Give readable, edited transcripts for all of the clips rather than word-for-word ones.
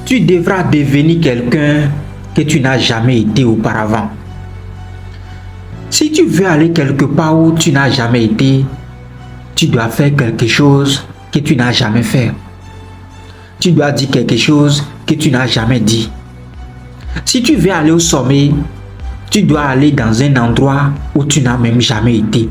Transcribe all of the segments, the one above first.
tu devras devenir quelqu'un que tu n'as jamais été auparavant. Si tu veux aller quelque part où tu n'as jamais été, tu dois faire quelque chose que tu n'as jamais fait. Tu dois dire quelque chose que tu n'as jamais dit. Si tu veux aller au sommet, tu dois aller dans un endroit où tu n'as même jamais été.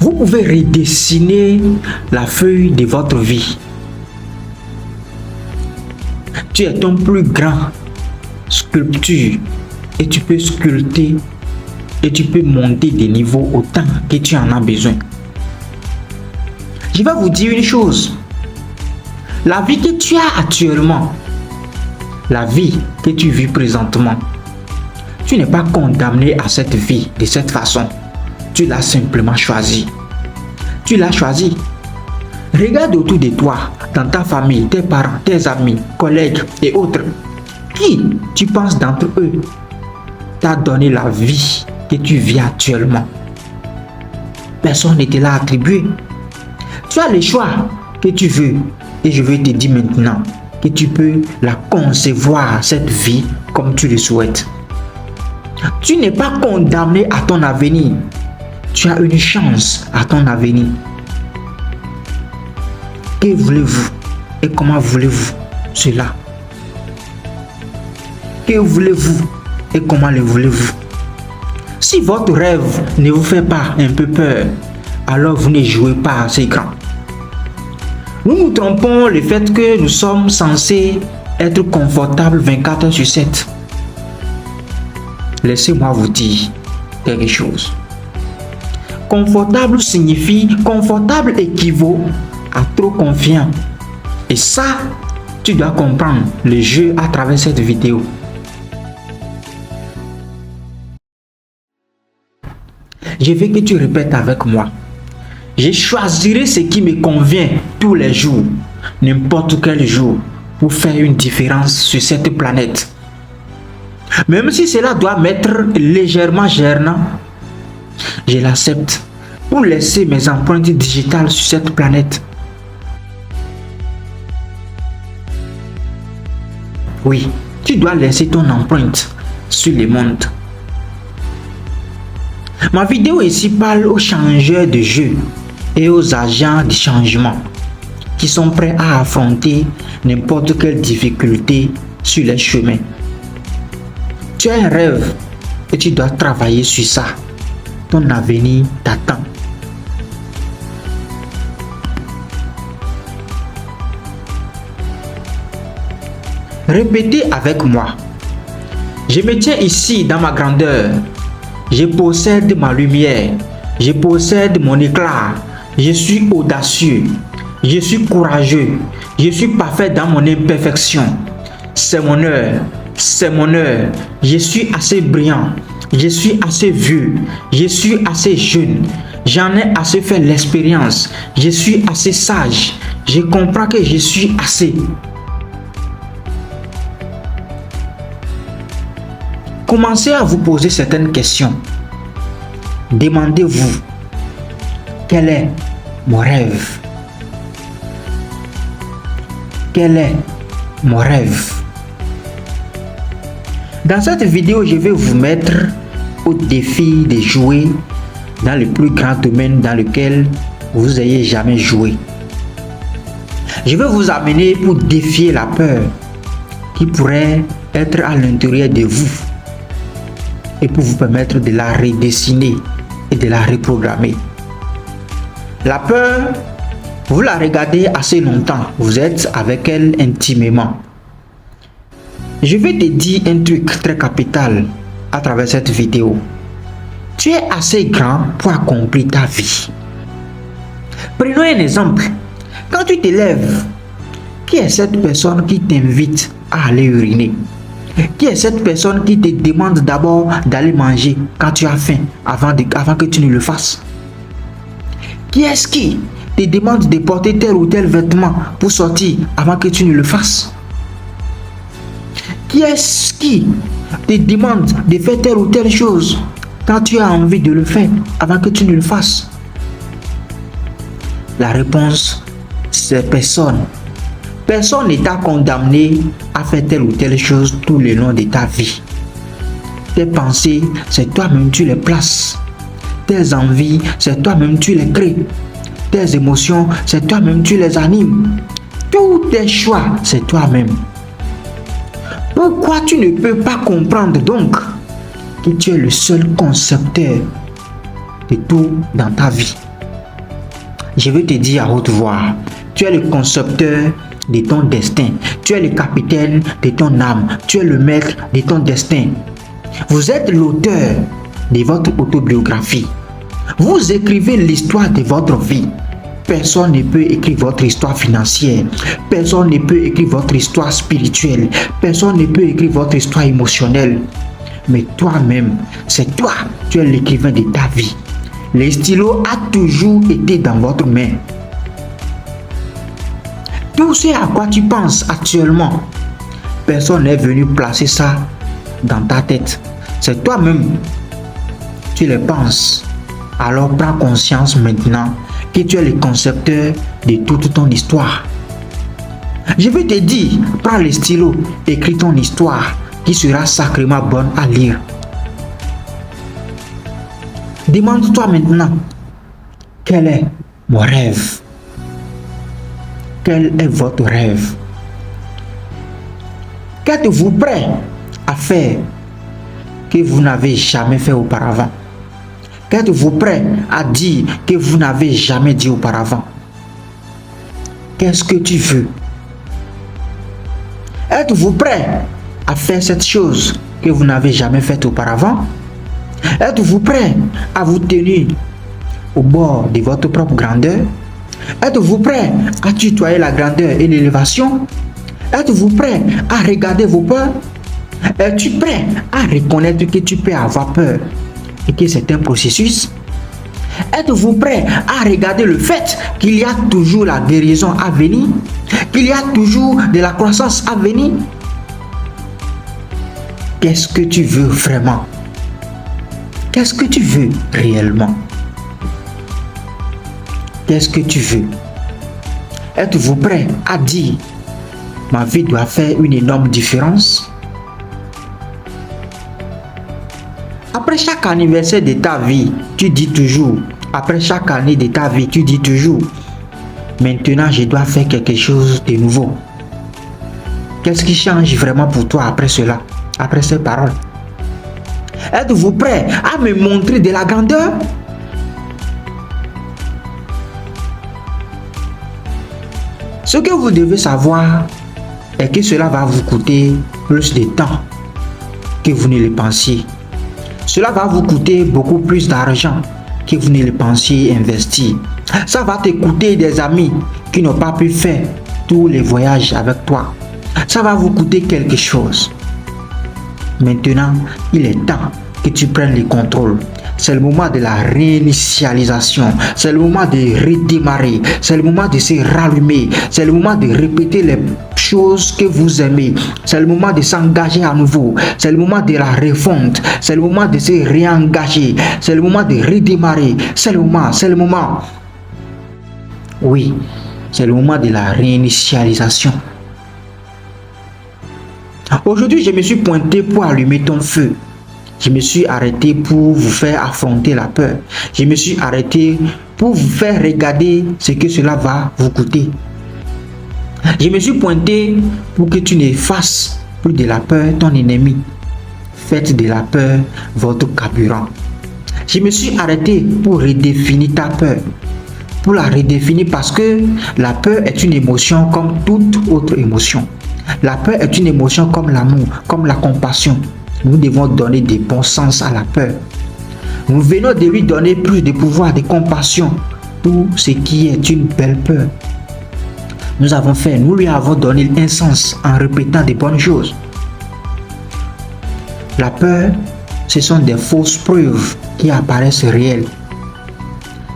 Vous pouvez redessiner la feuille de votre vie. Tu es ton plus grand sculpture et tu peux sculpter et tu peux monter des niveaux autant que tu en as besoin. Je vais vous dire une chose. La vie que tu as actuellement, la vie que tu vis présentement, tu n'es pas condamné à cette vie de cette façon. Tu l'as simplement choisi. Tu l'as choisi. Regarde autour de toi, dans ta famille, tes parents, tes amis, collègues et autres. Qui, tu penses d'entre eux, t'a donné la vie que tu vis actuellement? Personne ne te l'a attribué. Tu as le choix que tu veux. Et je vais te dire maintenant que tu peux la concevoir, cette vie, comme tu le souhaites. Tu n'es pas condamné à ton avenir. Tu as une chance à ton avenir. Que voulez-vous et comment voulez-vous cela? Que voulez-vous et comment le voulez-vous? Si votre rêve ne vous fait pas un peu peur, alors vous ne jouez pas assez grand. Nous nous trompons le fait que nous sommes censés être confortables 24 heures sur 7. Laissez-moi vous dire quelque chose. Confortable équivaut à trop confiant. Et ça, tu dois comprendre le jeu à travers cette vidéo. Je veux que tu répètes avec moi. Je choisirai ce qui me convient tous les jours, n'importe quel jour, pour faire une différence sur cette planète. Même si cela doit m'être légèrement gênant, je l'accepte pour laisser mes empreintes digitales sur cette planète. Oui, tu dois laisser ton empreinte sur le monde. Ma vidéo ici parle aux changeurs de jeu et aux agents de changement qui sont prêts à affronter n'importe quelle difficulté sur les chemins. Tu as un rêve et tu dois travailler sur ça. Ton avenir t'attend. Répétez avec moi. Je me tiens ici dans ma grandeur. Je possède ma lumière. Je possède mon éclat. Je suis audacieux. Je suis courageux. Je suis parfait dans mon imperfection. C'est mon heure. C'est mon heure. Je suis assez brillant. Je suis assez vieux. Je suis assez jeune. J'en ai assez fait l'expérience. Je suis assez sage. Je comprends que je suis assez. Commencez à vous poser certaines questions. Demandez-vous, quel est mon rêve? Quel est mon rêve? Dans cette vidéo, je vais vous mettre au défi de jouer dans le plus grand domaine dans lequel vous ayez jamais joué. Je vais vous amener pour défier la peur qui pourrait être à l'intérieur de vous et pour vous permettre de la redessiner et de la reprogrammer. La peur, vous la regardez assez longtemps, vous êtes avec elle intimement. Je vais te dire un truc très capital à travers cette vidéo. Tu es assez grand pour accomplir ta vie. Prenons un exemple. Quand tu te lèves, qui est cette personne qui t'invite à aller uriner? Qui est cette personne qui te demande d'abord d'aller manger quand tu as faim avant que tu ne le fasses? Qui est-ce qui te demande de porter tel ou tel vêtement pour sortir avant que tu ne le fasses? Qui est-ce qui te demande de faire telle ou telle chose quand tu as envie de le faire avant que tu ne le fasses? La réponse, c'est personne. Personne n'est condamné à faire telle ou telle chose tout le long de ta vie. Tes pensées, c'est toi-même tu les places. Tes envies, c'est toi-même tu les crées. Tes émotions, c'est toi-même tu les animes. Tous tes choix, c'est toi-même. Pourquoi tu ne peux pas comprendre donc que tu es le seul concepteur de tout dans ta vie? Je veux te dire à haute voix, tu es le concepteur de ton destin. Tu es le capitaine de ton âme. Tu es le maître de ton destin. Vous êtes l'auteur de votre autobiographie. Vous écrivez l'histoire de votre vie. Personne ne peut écrire votre histoire financière. Personne ne peut écrire votre histoire spirituelle. Personne ne peut écrire votre histoire émotionnelle. Mais toi-même, c'est toi, tu es l'écrivain de ta vie. Le stylo a toujours été dans votre main. Tout ce à quoi tu penses actuellement, personne n'est venu placer ça dans ta tête. C'est toi-même, tu les penses. Alors prends conscience maintenant que tu es le concepteur de toute ton histoire. Je vais te dire, prends le stylo, écris ton histoire qui sera sacrément bonne à lire. Demande-toi maintenant, quel est mon rêve? Quel est votre rêve? Qu'êtes-vous prêt à faire que vous n'avez jamais fait auparavant? Qu'êtes-vous prêt à dire que vous n'avez jamais dit auparavant? Qu'est-ce que tu veux? Êtes-vous prêt à faire cette chose que vous n'avez jamais faite auparavant? Êtes-vous prêt à vous tenir au bord de votre propre grandeur? Êtes-vous prêt à tutoyer la grandeur et l'élévation? Êtes-vous prêt à regarder vos peurs? Es-tu prêt à reconnaître que tu peux avoir peur et que c'est un processus? Êtes-vous prêt à regarder le fait qu'il y a toujours la guérison à venir? Qu'il y a toujours de la croissance à venir? Qu'est-ce que tu veux vraiment? Qu'est-ce que tu veux réellement? Qu'est-ce que tu veux? Êtes-vous prêt à dire, ma vie doit faire une énorme différence? Après chaque anniversaire de ta vie, tu dis toujours, après chaque année de ta vie, tu dis toujours, maintenant je dois faire quelque chose de nouveau. Qu'est-ce qui change vraiment pour toi après cela, après ces paroles? Êtes-vous prêt à me montrer de la grandeur? Ce que vous devez savoir est que cela va vous coûter plus de temps que vous ne le pensiez. Cela va vous coûter beaucoup plus d'argent que vous ne le pensiez investir. Ça va te coûter des amis qui n'ont pas pu faire tous les voyages avec toi. Ça va vous coûter quelque chose. Maintenant, il est temps que tu prennes le contrôle. C'est le moment de la réinitialisation. C'est le moment de redémarrer. C'est le moment de se rallumer. C'est le moment de répéter les choses que vous aimez. C'est le moment de s'engager à nouveau. C'est le moment de la refonte. C'est le moment de se réengager. C'est le moment de redémarrer. C'est le moment. C'est le moment. Oui, c'est le moment de la réinitialisation. Aujourd'hui, je me suis pointé pour allumer ton feu. Je me suis arrêté pour vous faire affronter la peur. Je me suis arrêté pour vous faire regarder ce que cela va vous coûter. Je me suis pointé pour que tu ne fasses plus de la peur ton ennemi. Faites de la peur votre carburant. Je me suis arrêté pour redéfinir ta peur. Pour la redéfinir parce que la peur est une émotion comme toute autre émotion. La peur est une émotion comme l'amour, comme la compassion. Nous devons donner du bon sens à la peur. Nous venons de lui donner plus de pouvoir, de compassion pour ce qui est une belle peur. Nous lui avons donné un sens en répétant de bonnes choses. La peur, ce sont des fausses preuves qui apparaissent réelles.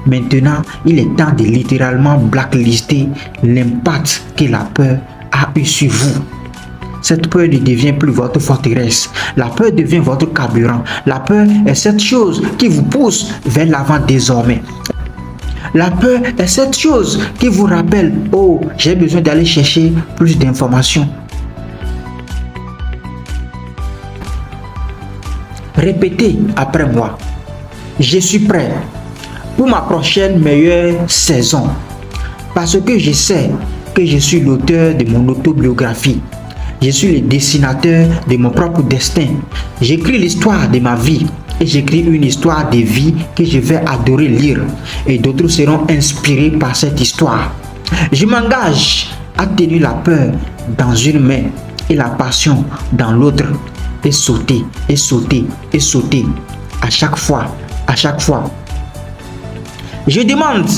Maintenant, il est temps de littéralement blacklister l'impact que la peur a eu sur vous. Cette peur ne devient plus votre forteresse. La peur devient votre carburant. La peur est cette chose qui vous pousse vers l'avant désormais. La peur est cette chose qui vous rappelle, oh, j'ai besoin d'aller chercher plus d'informations. Répétez après moi. Je suis prêt pour ma prochaine meilleure saison parce que je sais que je suis l'auteur de mon autobiographie. Je suis le dessinateur de mon propre destin. J'écris l'histoire de ma vie et j'écris une histoire de vie que je vais adorer lire et d'autres seront inspirés par cette histoire. Je m'engage à tenir la peur dans une main et la passion dans l'autre et sauter, et sauter, et sauter à chaque fois, à chaque fois. Je demande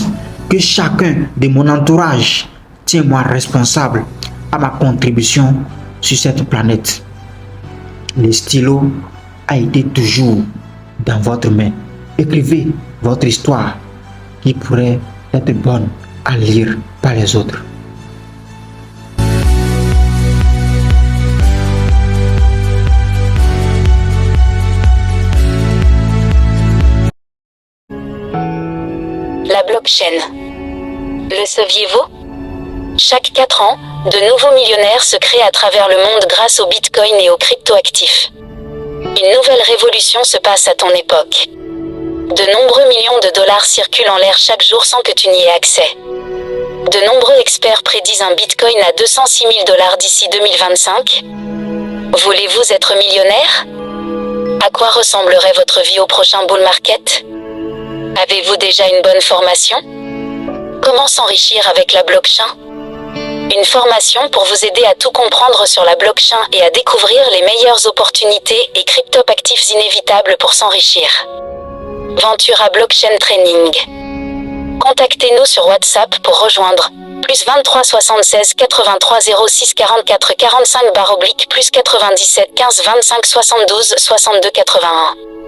que chacun de mon entourage tienne moi responsable à ma contribution sur cette planète. Le stylo a été toujours dans votre main. Écrivez votre histoire qui pourrait être bonne à lire par les autres. La blockchain. Le saviez-vous? Chaque 4 ans, de nouveaux millionnaires se créent à travers le monde grâce au Bitcoin et aux cryptoactifs. Une nouvelle révolution se passe à ton époque. De nombreux millions de dollars circulent en l'air chaque jour sans que tu n'y aies accès. De nombreux experts prédisent un Bitcoin à 206 000 dollars d'ici 2025. Voulez-vous être millionnaire? À quoi ressemblerait votre vie au prochain bull market? Avez-vous déjà une bonne formation? Comment s'enrichir avec la blockchain? Une formation pour vous aider à tout comprendre sur la blockchain et à découvrir les meilleures opportunités et crypto-actifs inévitables pour s'enrichir. Ventura Blockchain Training. Contactez-nous sur WhatsApp pour rejoindre plus 23 76 83 06 44 45 /+ plus 97 15 25 72 62 81.